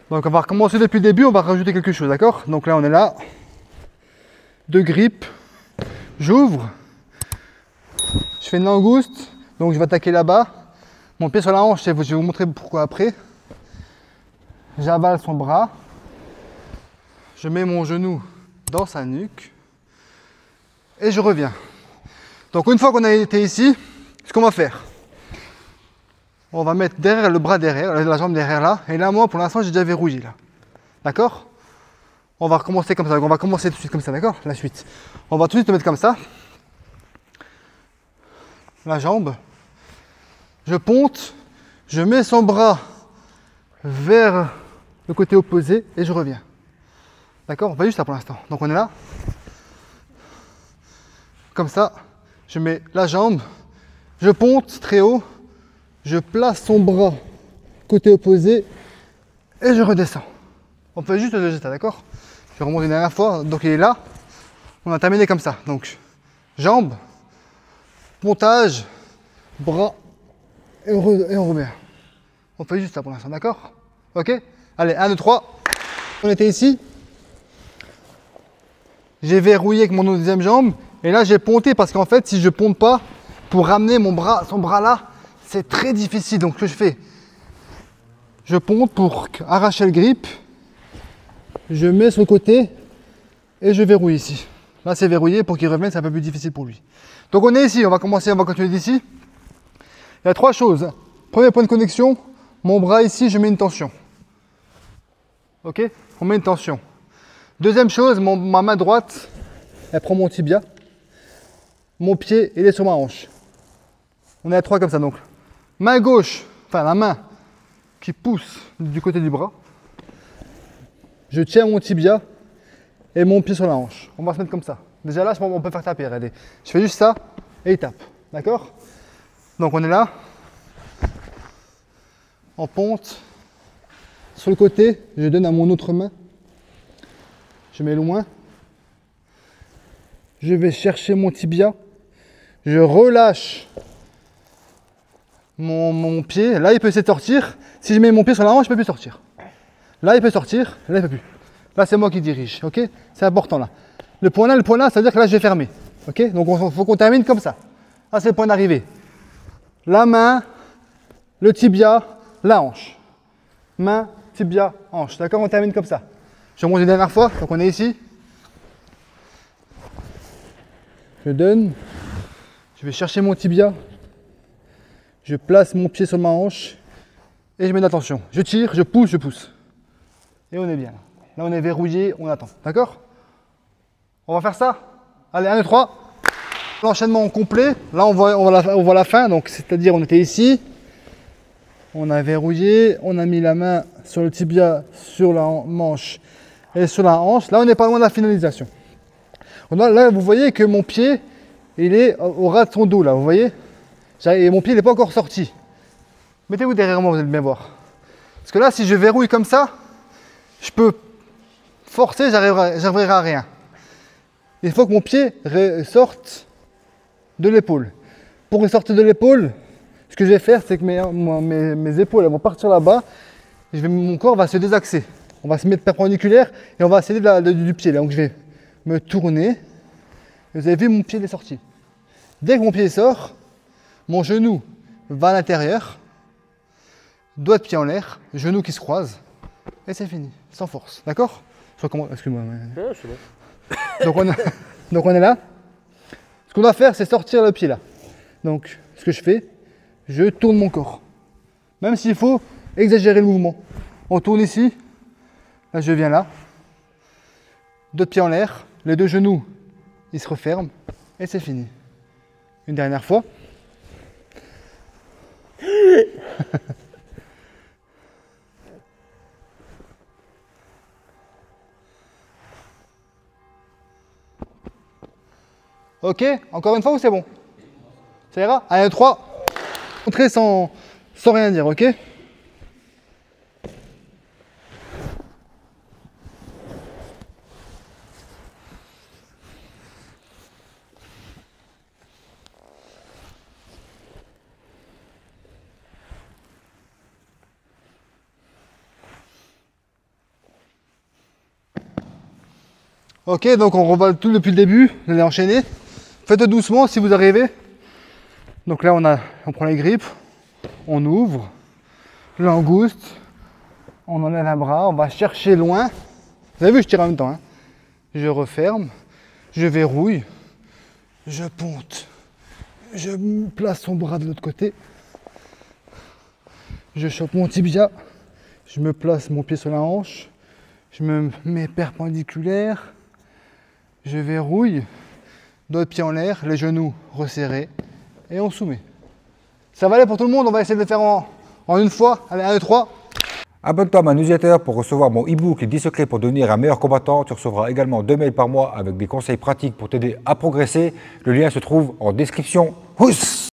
Donc on va recommencer depuis le début, on va rajouter quelque chose, d'accord? Donc là on est là, 2 grippes, j'ouvre, je fais une langouste, donc je vais attaquer là-bas, mon pied sur la hanche, je vais vous montrer pourquoi après. J'avale son bras, je mets mon genou dans sa nuque et je reviens. Donc une fois qu'on a été ici, ce qu'on va faire, on va mettre derrière le bras derrière, la jambe derrière là, et là moi pour l'instant j'ai déjà verrouillé là. D'accord? On va recommencer comme ça, donc on va commencer tout de suite comme ça, d'accord? La suite. On va tout de suite le mettre comme ça. La jambe. Je ponte, je mets son bras vers le côté opposé et je reviens. D'accord? On fait juste ça pour l'instant. Donc on est là. Comme ça, je mets la jambe, je ponte très haut, je place son bras côté opposé et je redescends. On fait juste le geste, d'accord? Je remonte une dernière fois, donc il est là. On a terminé comme ça. Donc, jambes, pontage, bras et on remet. On fait juste ça pour l'instant, d'accord? Ok? Allez, 1, 2, 3. On était ici. J'ai verrouillé avec mon deuxième jambe. Et là, j'ai ponté parce qu'en fait, si je ponte pas, pour ramener son bras là, c'est très difficile. Donc, ce que je fais, je ponte pour arracher le grip. Je mets sur le côté et je verrouille ici. Là, c'est verrouillé pour qu'il revienne, c'est un peu plus difficile pour lui. Donc, on est ici, on va continuer d'ici. Il y a 3 choses. Premier point de connexion, mon bras ici, je mets une tension. Ok? On met une tension. Deuxième chose, ma main droite, elle prend mon tibia. Mon pied, il est sur ma hanche. On est à 3 comme ça, donc. Main gauche, enfin la main qui pousse du côté du bras. Je tiens mon tibia et mon pied sur la hanche. On va se mettre comme ça. Déjà là, on peut faire taper, regardez. Je fais juste ça et il tape. D'accord? Donc on est là. En ponte. Sur le côté, je donne à mon autre main. Je mets loin. Je vais chercher mon tibia. Je relâche mon pied. Là, il peut essayer de sortir. Si je mets mon pied sur la hanche, il ne peut plus sortir. Là, il peut sortir. Là, il ne peut plus. Là, c'est moi qui dirige. Ok? C'est important là. Le point là, ça veut dire que là, je vais fermer. Ok? Donc, il faut qu'on termine comme ça. Là, c'est le point d'arrivée. La main, le tibia, la hanche. Main, tibia, hanche. D'accord? On termine comme ça. Je remonte une dernière fois. Donc, on est ici. Je donne. Je vais chercher mon tibia. Je place mon pied sur ma hanche. Et je mets de la tension. Je tire, je pousse, je pousse. Et on est bien. Là, on est verrouillé, on attend. D'accord? On va faire ça? Allez, 1, 2, 3. L'enchaînement complet. Là, on voit la fin. Donc, c'est-à-dire, on était ici. On a verrouillé. On a mis la main sur le tibia, sur la manche et sur la hanche. Là, on n'est pas loin de la finalisation. Là, vous voyez que mon pied, il est au ras de son dos. Là, vous voyez? Et mon pied n'est pas encore sorti. Mettez-vous derrière moi, vous allez bien voir. Parce que là, si je verrouille comme ça, je peux forcer, j'arriverai à rien. Il faut que mon pied sorte de l'épaule. Pour sortir de l'épaule, ce que je vais faire, c'est que mes épaules elles vont partir là-bas. Mon corps va se désaxer. On va se mettre perpendiculaire et on va céder du pied. Donc je vais me tourner. Vous avez vu, mon pied est sorti. Dès que mon pied sort, mon genou va à l'intérieur. Doigt de pied en l'air, genoux qui se croisent. Et c'est fini, sans force. D'accord? Excuse-moi. Ouais, c'est bon. Donc on est là. Ce qu'on va faire, c'est sortir le pied là. Donc, ce que je fais, je tourne mon corps. Même s'il faut exagérer le mouvement. On tourne ici. Là, je viens là. 2 pieds en l'air. Les 2 genoux, ils se referment. Et c'est fini. Une dernière fois. Ok, encore une fois ou c'est bon? Ça ira? Allez, 3. Entrer sans rien dire, ok? Ok, donc on revoit tout depuis le début, vous allez enchaîner. Faites doucement si vous arrivez. Donc là on prend les grippes, on ouvre, langouste, on enlève un bras, on va chercher loin. Vous avez vu, je tire en même temps. Hein. Je referme, je verrouille, je ponte, je place son bras de l'autre côté, je chope mon tibia, je me place mon pied sur la hanche, je me mets perpendiculaire, je verrouille, d'autres pieds en l'air, les genoux resserrés et on soumet. Ça va aller pour tout le monde, on va essayer de le faire en une fois. Allez, 1, 2, 3. Abonne-toi à ma newsletter pour recevoir mon e-book Les 10 secrets pour devenir un meilleur combattant. Tu recevras également 2 mails par mois avec des conseils pratiques pour t'aider à progresser. Le lien se trouve en description. Houss!